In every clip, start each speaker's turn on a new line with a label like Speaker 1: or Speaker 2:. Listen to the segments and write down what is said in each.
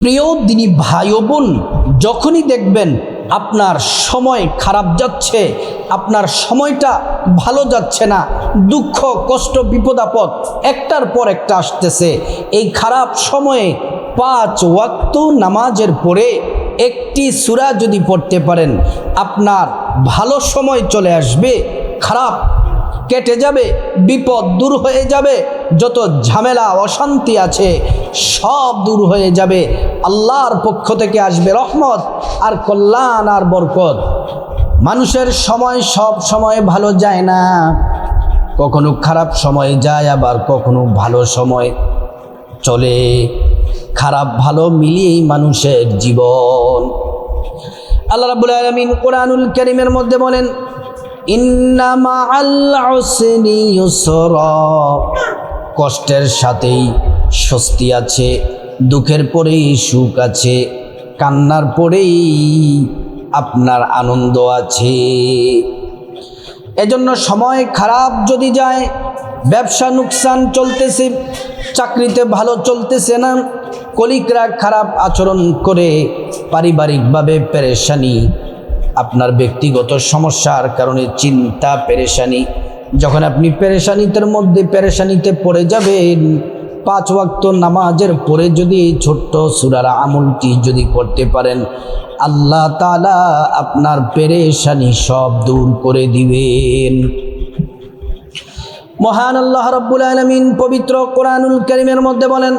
Speaker 1: প্রিয় দিনী ভাই ও বোন, যখনই দেখবেন আপনার সময় খারাপ যাচ্ছে, আপনার সময়টা ভালো যাচ্ছে না, দুঃখ কষ্ট বিপদ আপদ একটার পর একটা আসতেছে, এই খারাপ সময়ে 5 ওয়াক্ত নামাজের পরে একটি সূরা যদি পড়তে পারেন, আপনার ভালো সময় চলে আসবে, খারাপ কেটে যাবে, বিপদ দূর হয়ে যাবে, যত ঝামেলা অশান্তি আছে সব দূর হয়ে যাবে। আল্লাহর পক্ষ থেকে আসবে রহমত আর কল্যাণ আর বরকত। মানুষের সময় সব সময় ভালো যায় না, কখনো খারাপ সময় যায়, আবার কখনো ভালো সময় চলে। খারাপ ভালো মিলিয়েই মানুষের জীবন। আল্লাহ রাব্বুল আলামিন কোরআনুল কারীমের মধ্যে বলেন, ইন্না মাআল উসরি ইউসরা, কষ্টের সাথেই স্বস্তি আছে, দুঃখের পরেই সুখ আছে, কান্নার পরেই আপনার আনন্দ আছে। এজন্য সময় খারাপ যদি যায়, ব্যবসা নুকসান চলতেছে, চাকরিতে ভালো চলতেছে না, কলিগরা খারাপ আচরণ করে, পারিবারিকভাবে পেরেশানি, আপনার ব্যক্তিগত সমস্যার কারণে চিন্তা পেরেশানি, যখন আপনি পেরেশানিতে পড়ে যাবেন, 5 ওয়াক্ত নামাজের পরে যদি এই ছোট্ট সূরার আমলটি যদি করতে পারেন, আল্লাহ তাআলা আপনার পেরেশানি সব দূর করে দিবেন। মহান আল্লাহ রাব্বুল আলামিন পবিত্র কোরআনুল কারীমের মধ্যে বলেন,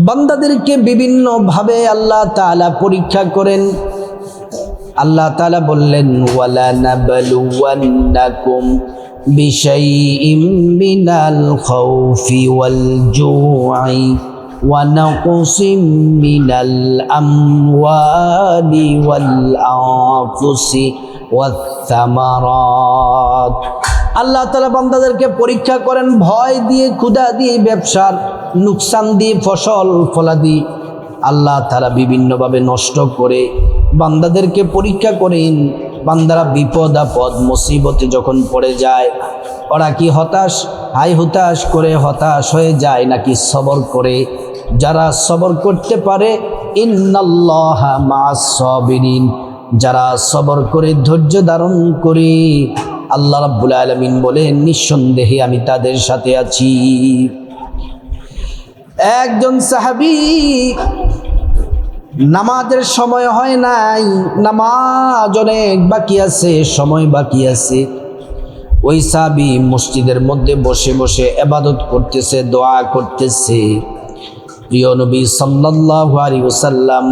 Speaker 1: বান্দাদেরকে বিভিন্নভাবে আল্লাহ তাআলা পরীক্ষা করেন। আল্লাহ তাআলা বললেন, ওয়ালা নাবলুওয়ান্নাকুম বিশাইইম মিনাল খাউফি ওয়াল জু'i ওয়া নাকসিম মিনাল আমওয়ালি ওয়াল আনফুসি ওয়াত থামারাত। আল্লাহ তাআলা বান্দাদেরকে পরীক্ষা করেন ভয় দিয়ে, ক্ষুধা দিয়ে, ব্যবসার নুকসান দিয়ে, ফসল ফলাদি আল্লাহ তাআলা বিভিন্নভাবে নষ্ট করে বান্দাদেরকে পরীক্ষা করেন। বান্দারা বিপদ আপদ মুসিবতে যখন পড়ে যায়, ওরা কি হুতাশ করে হতাশ হয়ে যায়, নাকি সবর করে? যারা সবর করতে পারে, ইন্নাল্লাহা মা'আস সাবিরিন, যারা সবর করে ধৈর্য ধারণ করে, আল্লাহ রাব্বুল আলামিন বলেন, নিঃসন্দেহে আমি তাদের সাথে আছি। একজন সাহাবী, নামাজের সময় হয় নাই, নামাজ অনেক বাকি আছে, সময় বাকি আছে। ওই সাহাবী মসজিদের মধ্যে বসে বসে ইবাদত করতেছে, দোয়া করতেছে। প্রিয় নবী সাল্লাল্লাহু আলাইহি ওয়াসাল্লাম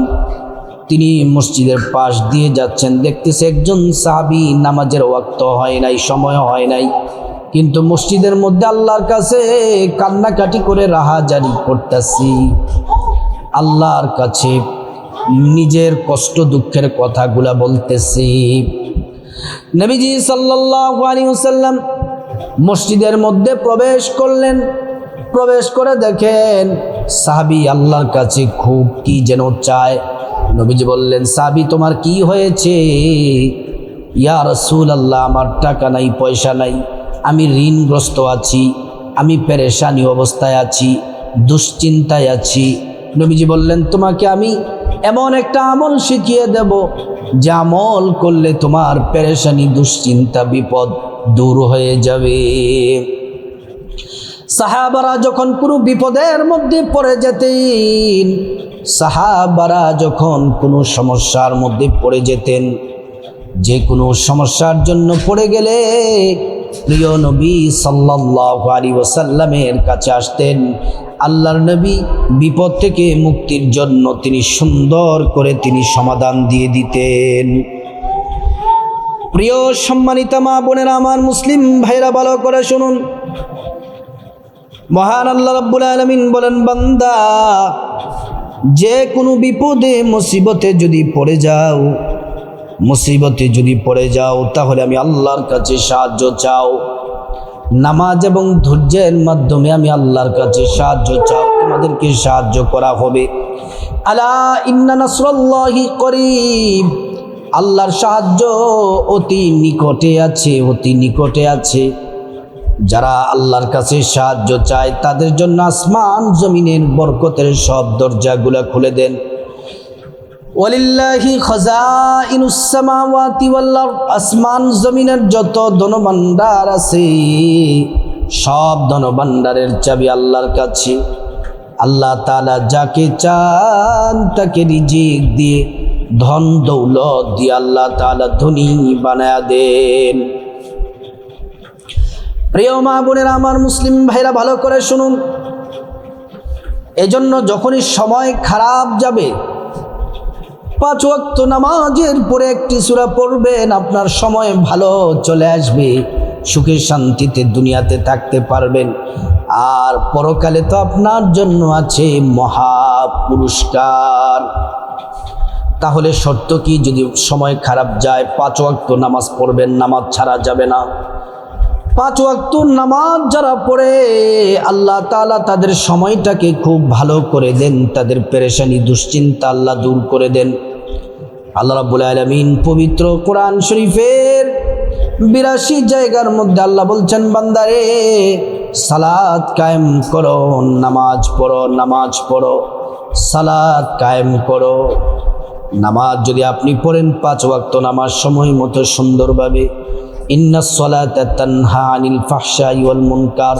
Speaker 1: তিনি মসজিদের পাশ দিয়ে যাচ্ছেন, দেখতেছে একজন সাহাবী নামাজের ওয়াক্ত হয় নাই, সময় হয় নাই, কিন্তু মসজিদের মধ্যে আল্লাহর কাছে কান্নাকাটি করে রাহাজারি করতেছি, আল্লাহর কাছে নিজের কষ্ট দুঃখের কথাগুলা বলতেছি। নবীজি সাল্লাল্লাহু আলাইহি ওয়াসাল্লাম মসজিদের মধ্যে প্রবেশ করলেন। প্রবেশ করে দেখেন সাহাবী আল্লাহর কাছে খুব কি যেন চায়। নবীজি বললেন, সাহাবী তোমার কি হয়েছে? ইয়া রাসূলুল্লাহ, আমার টাকা নাই, পয়সা নাই, আমি ঋণগ্রস্ত আছি, আমি পেরেশানি অবস্থায় আছি, দুশ্চিন্তায় আছি। নবীজি বললেন, তোমাকে আমি এমন একটা আমল শিখিয়ে দেব, যে আমল করলে তোমার পেরেশানি, দুশ্চিন্তা, বিপদ দূর হয়ে যাবে। সাহাবারা যখন কোনো বিপদের মধ্যে পড়ে যেতেন, সাহাবারা যখন কোনো সমস্যার মধ্যে পড়ে যেতেন, যে কোনো সমস্যার জন্য পড়ে গেলে প্রিয় নবী সাল্লাল্লাহু আলাইহি ওয়াসাল্লামের কাছে আসতেন। আল্লাহর নবী বিপদ থেকে মুক্তির জন্য তিনি সুন্দর করে তিনি সমাধান দিয়ে দিতেন। প্রিয় সম্মানিতা মা বোনেরা, আমার মুসলিম ভাইরা ভালো করে শুনুন, মহান আল্লাহ রাব্বুল আলামিন বলেন, বান্দা যে কোনো বিপদে মুসিবতে যদি পড়ে যাও, তাহলে আমি আল্লাহর কাছে সাহায্য চাও। নামাজ এবং ধৈর্যের মাধ্যমে আমি আল্লাহর কাছে সাহায্য চাও, তোমাদেরকে সাহায্য করা হবে। আলা ইন্না নাসরাল্লাহি করিব, আল্লাহর সাহায্য অতি নিকটে আছে, অতি নিকটে আছে। যারা আল্লাহর কাছে সাহায্য চায় তাদের জন্য আসমান জমিনের বরকতের সব দরজাগুলো খুলে দেন। ওয়ালিল্লাহি খাযাইনুস সামাওয়াতি ওয়াল আরদ, আসমান জমিনের যত ধনভাণ্ডার আছে সব ধনভাণ্ডারের চাবি আল্লাহর কাছে। আল্লাহ তাআলা যাকে চান তাকে রিজিক দিয়ে, ধন দৌলত দিয়ে আল্লাহ তাআলা ধনী বানায়া দেন। প্রিয় মা বোনেরা, আমার মুসলিম ভাইরা ভালো করে শুনুন। এজন্য যখনই সময় খারাপ যাবে 5 ওয়াক্ত নামাজের পরে একটি সূরা পড়বেন, আপনার সময় ভালো চলে আসবে, সুখে শান্তিতে দুনিয়াতে থাকতে পারবেন। আর পরকালে তো আপনার জন্য আছে মহা পুরস্কার। তাহলে শর্ত কি? যদি সময় খারাপ যায় 5 ওয়াক্ত নামাজ পড়বেন, নামাজ ছাড়া যাবে না। 5 ওয়াক্ত নামাজ যারা পড়ে আল্লাহ তাআলা তাদের সময়টাকে খুব ভালো করে দেন, তাদের পেরেশানি দুশ্চিন্তা আল্লাহ দূর করে দেন। আল্লাহ রাব্বুল আলামিন পবিত্র কোরআন শরীফের 82 জায়গার মধ্যে আল্লাহ বলছেন, বান্দারে সালাত কায়েম করো, নামাজ পড়ো, নামাজ পড়ো, সালাত কায়েম করো। নামাজ যদি আপনি পড়েন 5 ওয়াক্ত নামাজ সময় মতো সুন্দরভাবে, ইন্নাস সালাতা তানহা আনিল ফাহশাই ওয়াল মুনকার,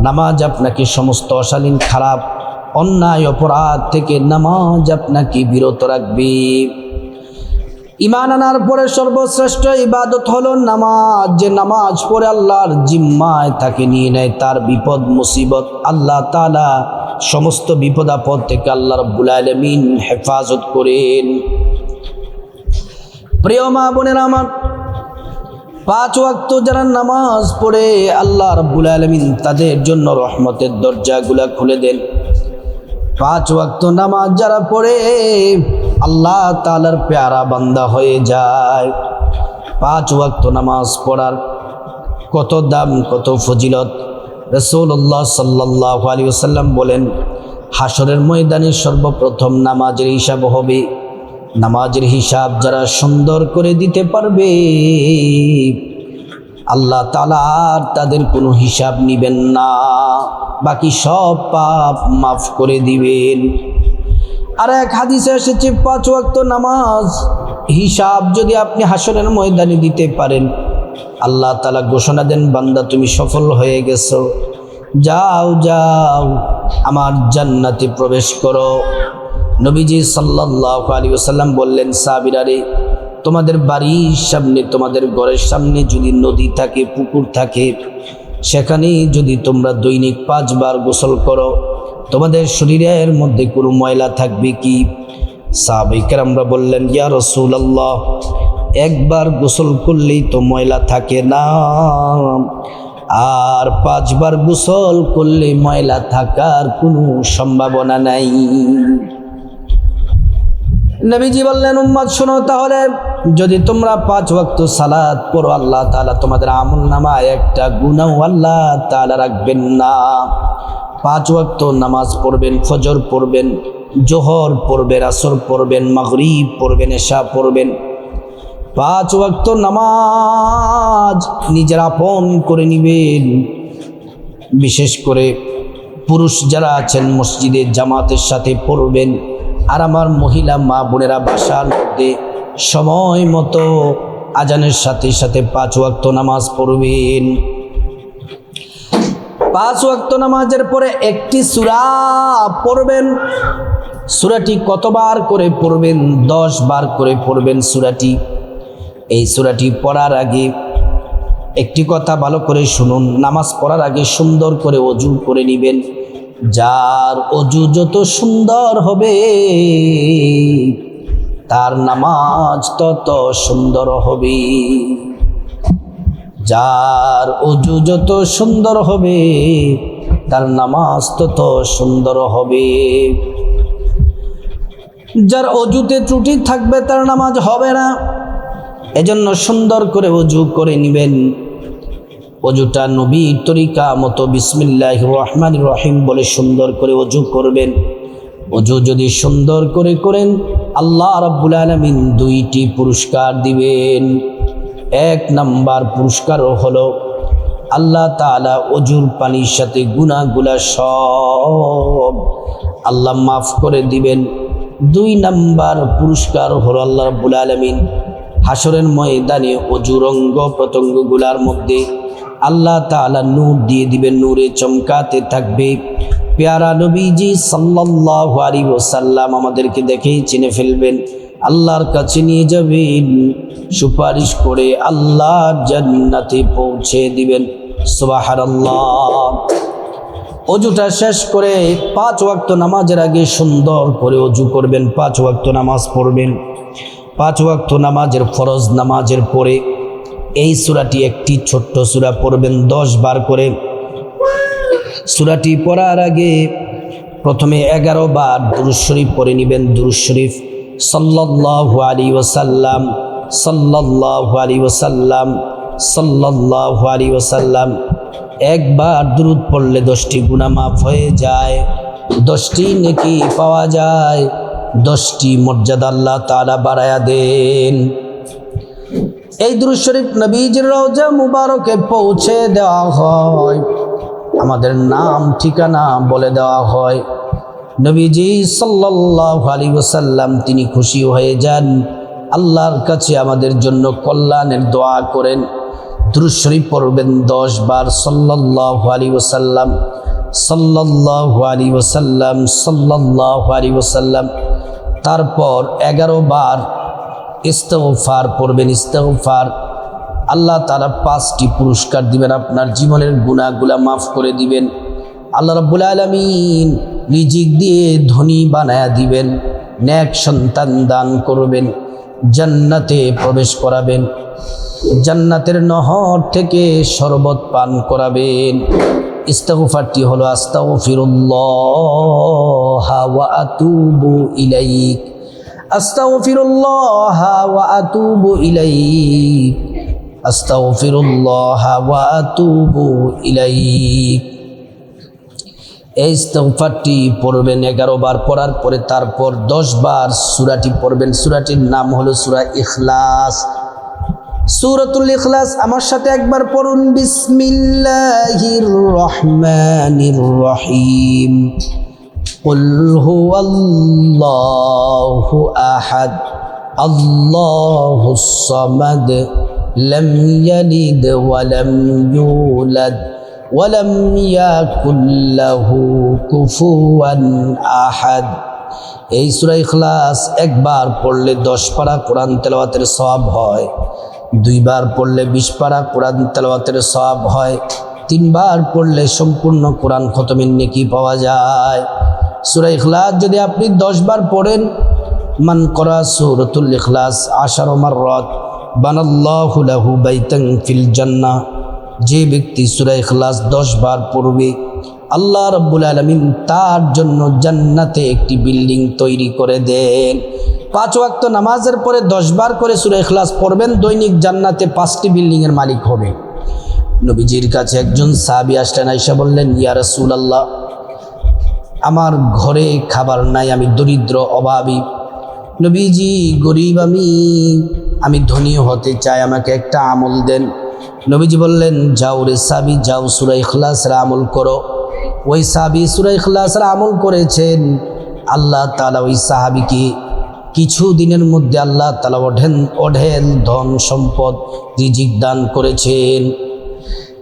Speaker 1: নামাজ আপনাকে সমস্ত অশালীন খারাপ অন্যায় অপরাধ থেকে নামাজ আপনাকে বিরত রাখবে। ঈমান আনার পরে সর্বশ্রেষ্ঠ ইবাদত হলো নামাজ। যে নামাজ পড়ে আল্লাহর জিম্মায় তাকে নিয়ে নেয়, তার বিপদ মুসিবত আল্লাহ তাআলা সমস্ত বিপদ আপদ থেকে আল্লাহ রাব্বুল আলামিন হেফাজত করেন। প্রিয় মা বোনেরা আমার, 5 ওয়াক্ত যারা নামাজ পড়ে আল্লাহ রাব্বুল আলামিন তাদের জন্য রহমতের দরজাগুলা খুলে দেন। 5 ওয়াক্ত নামাজ যারা পড়ে আল্লাহ তাআলার প্যারা বান্দা হয়ে যায়। 5 ওয়াক্ত নামাজ পড়ার কত দাম, কত ফজিলত। রাসূলুল্লাহ সাল্লাল্লাহু আলাইহি ওয়াসাল্লাম বলেন, হাসরের ময়দানে সর্বপ্রথম নামাজের হিসাব হবে। নামাজের হিসাব যারা সুন্দর করে দিতে পারবে আল্লাহ তাআলা আর তাদের কোনো হিসাব নিবেন না, বাকি সব পাপ মাফ করে দিবেন। আর এক হাদিসে এসেছে 5 ওয়াক্ত নামাজ হিসাব যদি আপনি হাসরের ময়দানে দিতে পারেন, আল্লাহ তাআলা ঘোষণা দেন, বান্দা তুমি সফল হয়ে গেছো, যাও যাও আমার জান্নাতে প্রবেশ করো। নবীজি সাল্লাল্লাহু আলাইহি ওয়াসাল্লাম বললেন, সাহাবীরা রে, তোমাদের বাড়ির সামনে, তোমাদের ঘরের সামনে যদি নদী থাকে, পুকুর থাকে, সেখানে যদি তোমরা দৈনিক 5 বার গোসল করো, তোমাদের শরীরের মধ্যে কোনো ময়লা থাকবে কি? সাহাবায়ে কেরামরা বললেন, ইয়া রাসূলুল্লাহ, একবার গোসল করলেই তো ময়লা থাকে না, আর 5 বার গোসল করলে ময়লা থাকার কোনো সম্ভাবনা নাই। নবীজি বললেন, উম্মত শোনো, তাহলে যদি তোমরা 5 ওয়াক্ত সালাত পড়ো, আল্লাহ তাআলা তোমাদের আমলনামায় একটা গুনাহ আল্লাহ তাআলা রাখবেন না। 5 ওয়াক্ত নামাজ পড়বেন, ফজর পড়বেন, জোহর পড়বেন, আসর পড়বেন, মাগরিব পড়বেন, এশা পড়বেন। 5 ওয়াক্ত নামাজ নিজের আপন করে নিবেন। বিশেষ করে পুরুষ যারা আছেন মসজিদে জামাতের সাথে পড়বেন, আর আমার মহিলা মা বোনেরা বাসার মধ্যে সময় মতো আজানের সাথে সাথে 5 ওয়াক্ত নামাজ পড়বেন। 5 ওয়াক্ত নামাজের পরে একটি সূরা পড়বেন। সূরাটি কতবার করে পড়বেন? 10 বার করে পড়বেন সূরাটি। এই সূরাটি পড়ার আগে একটি কথা ভালো করে শুনুন, নামাজ পড়ার আগে সুন্দর করে ওযু করে নেবেন। যার ওযু যত সুন্দর হবে তার নামাজ তত সুন্দর হবে। যার ওযু যত সুন্দর হবে তার নামাজ তত সুন্দর হবে। যার ওযুতে ত্রুটি থাকবে তার নামাজ হবে না। এজন্য সুন্দর করে ওযু করে নেবেন। ওযুটা নবীর তরিকা মতো বিসমিল্লাহির রহমানির রহিম বলে সুন্দর করে ওযু করবেন। ওযু যদি সুন্দর করে করেন, আল্লাহ রাব্বুল আলামিন 2টি পুরস্কার দিবেন। 1 নাম্বার পুরস্কার হলো আল্লাহ তাআলা অজুর পানির সাথে গুনাহগুলা সব আল্লাহ মাফ করে দিবেন। 2 নাম্বার পুরস্কার হলো আল্লাহ রাব্বুল আলামিন হাসরের ময়দানে অজুর অঙ্গ প্রত্যঙ্গগুলার মধ্যে আল্লাহ তাআলা নূর দিয়ে দিবেন, নূরে চমকাতে থাকবে। পেয়ারা নবীজি সাল্লাল্লাহু আলাইহি ওয়াসাল্লাম আমাদেরকে দেখেই চিনে ফেলবেন, আল্লাহর কাছে নিয়ে যাবেন, সুপারিশ করে আল্লাহর জান্নাতে পৌঁছে দিবেন। সুবহানাল্লাহ। অজুটা শেষ করে 5 ওয়াক্ত নামাজের আগে সুন্দর করে অজু করবেন, 5 ওয়াক্ত নামাজ পড়বেন। 5 ওয়াক্ত নামাজের ফরজ নামাজের পরে এই সূরাটি একটি ছোট্ট সূরা পড়বেন 10 বার করে। সূরাটি পড়ার আগে প্রথমে 11 বার দুরূদ শরীফ পড়ে নেবেন। দুরূদ শরীফ সাল্লাল্লাহু আলাইহি ওয়াসাল্লাম, সাল্লাল্লাহু আলাইহি ওয়াসাল্লাম, সাল্লাল্লাহু আলাইহি ওয়াসাল্লাম। একবার দুরূদ পড়লে 10টি গুনাহ মাফ হয়ে যায়, 10টি নেকি পাওয়া যায়, 10টি মর্যাদা আল্লাহ তাআলা বাড়ায়া দেন। এই দুরূদ শরীফ নবীজির রওজা মুবারকে পৌঁছে দেওয়া হয়, আমাদের নাম ঠিকানা বলে দেওয়া হয়। নবীজি সাল্লাল্লাহু আলাইহি ওয়াসাল্লাম তিনি খুশি হয়ে যান, আল্লাহর কাছে আমাদের জন্য কল্যাণের দোয়া করেন। দুরূদ শরীফ পড়বেন 10 বার, সাল্লাল্লাহু আলাইহি ওয়াসাল্লাম, সাল্লাল্লাহু আলাইহি ওয়াসাল্লাম, সাল্লাল্লাহু আলাইহি ওয়াসাল্লাম। তারপর 11 বার ইস্তিগফার পড়বেন। ইস্তিগফার আল্লাহ তাআলা 5টি পুরস্কার দিবেন, আপনার জীবনের গুনাহগুলা মাফ করে দিবেন। আল্লাহ রাব্বুল আলামিন রিজিক দিয়ে ধনী বানায়া দিবেন, নেক সন্তান দান করবেন, জান্নাতে প্রবেশ করাবেন, জান্নাতের নহর থেকে শরবত পান করাবেন। ইস্তিগফারটি হলো আস্তাগফিরুল্লাহ ওয়া আতুবু ইলাইক, আস্তাগফিরুল্লাহ ওয়া আতুবু ইলাইক, আস্তাগফিরুল্লাহ ওয়া আতুবু ইলাইক। এই ইস্তিগফারটি পড়বেন 11 বার। পড়ার পরে তারপর 10 বার সূরাটি পড়বেন। সূরাটির নাম হলো সূরা ইখলাস। সূরাতুল ইখলাস আমার সাথে একবার পড়ুন, বিসমিল্লাহির রহমানির রহিম। কুল হুয়াল্লাহু আহাদ, আল্লাহুস সামাদ, লাম ইয়ালিদ ওয়া লাম ইউলাদ ওয়া লাম ইয়াকুল লাহু কুফুয়ান আহাদ। এই সূরা ইখলাস একবার পড়লে 10 পারা কোরআন তেলাওয়াতের সওয়াব হয়, 2 বার পড়লে 20 পারা কোরআন তেলাওয়াতের সওয়াব হয়, 3 বার পড়লে সম্পূর্ণ কোরআন খতমের নেকি পাওয়া যায়। সূরা ইখলাস যদি আপনি 10 বার পড়েন, মান করা সূরাতুল ইখলাস 10 মাররাত বানাল্লাহু লাহু বাইতান ফিল জান্নাহ। যে ব্যক্তি সূরা ইখলাস 10 বার পড়বে, আল্লাহ রাব্বুল আলামিন তার জন্য জান্নাতে একটি বিল্ডিং তৈরি করে দেন। 5 ওয়াক্ত নামাজের পরে 10 বার করে সূরা ইখলাস পড়বেন, দৈনিক জান্নাতে 5টি বিল্ডিংয়ের মালিক হবে। নবীজির কাছে একজন সাহাবী আসলেন, আয়েশা বললেন, ইয়া রাসূলুল্লাহ, আমার ঘরে খাবার নাই, আমি দরিদ্র অভাবী। নবীজি, গরিব আমি ধনী হতে চাই, আমাকে একটা আমল দেন। নবীজি বললেন, যাও রে সাহাবী, যাও সূরা ইখলাসের আমল করো। ওই সাহাবী সূরা ইখলাসের আমল করেছেন। আল্লাহ তাআলা ওই সাহাবীকে কিছু দিনের মধ্যে আল্লাহ তাআলা অঢেল ধন সম্পদ রিজিক দান করেছেন।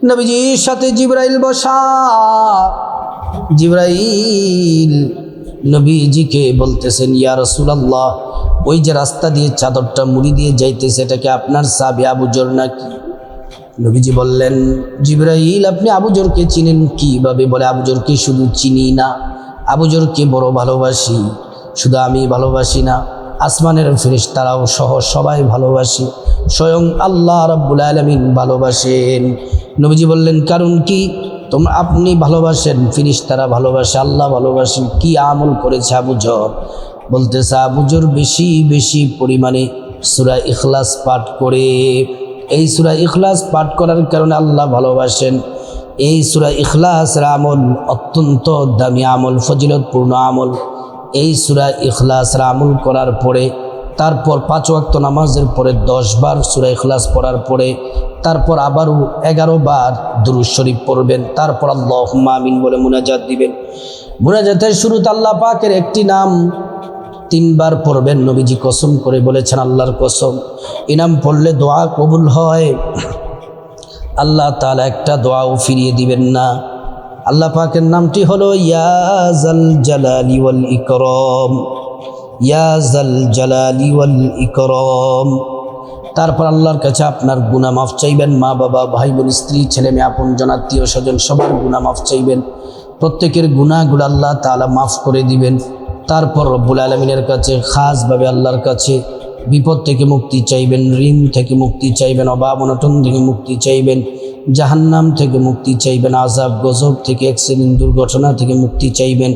Speaker 1: নবীজির সাথে জিবরাইল বসা। জিবরাইল নবীজিকে বলতেছেন, ইয়া রাসূলুল্লাহ, ওই যে রাস্তা দিয়ে চাদরটা মুড়ি দিয়ে যাইতেছে, এটাকে আপনার সাহাবী আবু যর নাকি? নবীজি বললেন, জিবরাইল, আপনি আবু যরকে চিনেন কিভাবে? বলে, আবু যরকে শুধু চিনি না, আবু যরকে বড় ভালোবাসি। শুধু আমি ভালোবাসি না, আসমানের ফেরেশতারাও সহ সবাই ভালোবাসি, স্বয়ং আল্লাহ রাব্বুল আলামিন ভালোবাসেন। নবীজি বললেন, কারণ কি? আপনি ভালোবাসেন, ফেরেশতারা ভালোবাসে, আল্লাহ ভালোবাসেন। কি আমল করেছে আবু যর? বলতেছে, আবু যর বেশি বেশি পরিমাণে সূরা ইখলাস পাঠ করে। এই সূরা ইখলাস পাঠ করার কারণে আল্লাহ ভালোবাসেন। এই সূরা ইখলাসের আমল অত্যন্ত দামি আমল, ফজিলতপূর্ণ আমল। এই সূরা ইখলাসের আমল করার পরে তারপর 5 ওয়াক্ত নামাজের পরে 10 বার সূরা ইখলাস পড়ার পরে তারপর আবারও 11 বার দুরূদ শরীফ পড়বেন। তারপর আল্লাহুম্মা আমিন বলে মুনাজাত দিবেন। মুনাজাতের শুরুতে আল্লাহ পাকের একটি নাম 3 বার পড়বেন। নবীজি কসম করে বলেছেন, আল্লাহর কসম, এই নাম পড়লে দোয়া কবুল হয়, আল্লাহ তাআলা একটা দোয়াও ফিরিয়ে দিবেন না। আল্লাহ পাকের নামটি হলো ইয়া যাল জালালি ওয়াল ইকরাম, ইয়া যাল জালালি ওয়াল ইকরাম। তারপর আল্লাহর কাছে আপনার গুনাহ মাফ চাইবেন, মা বাবা ভাই বোন স্ত্রী ছেলে মেয়ে আপনজন আত্মীয় স্বজন সবার গুনাহ মাফ চাইবেন। প্রত্যেকের গুনাহগুলো আল্লাহ তাআলা মাফ করে দিবেন। তারপর রব্বুল আলামিনের কাছে খাসভাবে আল্লাহর কাছে বিপদ থেকে মুক্তি চাইবেন, ঋণ থেকে মুক্তি চাইবেন, অভাব অনটন থেকে মুক্তি চাইবেন, জাহান্নাম থেকে মুক্তি চাইবেন, আযাব গজব থেকে অ্যাক্সিডেন্ট দুর্ঘটনা থেকে মুক্তি চাইবেন।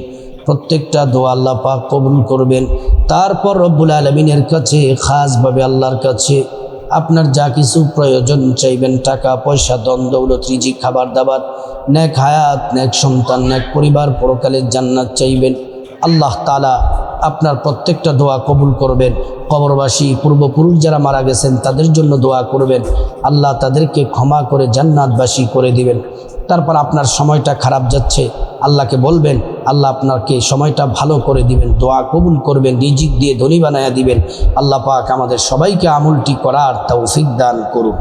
Speaker 1: প্রত্যেকটা দোয়া আল্লাহ পাক কবুল করবেন। তারপর রব্বুল আলামিনের কাছে খাসভাবে আল্লাহর কাছে আপনার যা কিছু প্রয়োজন চাইবেন, টাকা পয়সা ধন দৌলত রিজিক খাবার দাবার, নেক হায়াত, নেক সন্তান, নেক পরিবার, পরকালের জান্নাত চাইবেন। আল্লাহ তাআলা আপনার প্রত্যেকটা দোয়া কবুল করবেন। কবরবাসী পূর্বপুরুষ যারা মারা গেছেন তাদের জন্য দোয়া করবেন, আল্লাহ তাদেরকে ক্ষমা করে জান্নাতবাসী করে দিবেন। তারপর আপনার সময়টা খারাপ যাচ্ছে, আল্লাহকে বলবেন, আল্লাহ আপনাকে সময়টা ভালো করে দিবেন, দোয়া কবুল করবেন, রিজিক দিয়ে ধনী বানায়া দিবেন। আল্লাহ পাক আমাদের সবাইকে আমলটি করার তৌফিক দান করুন।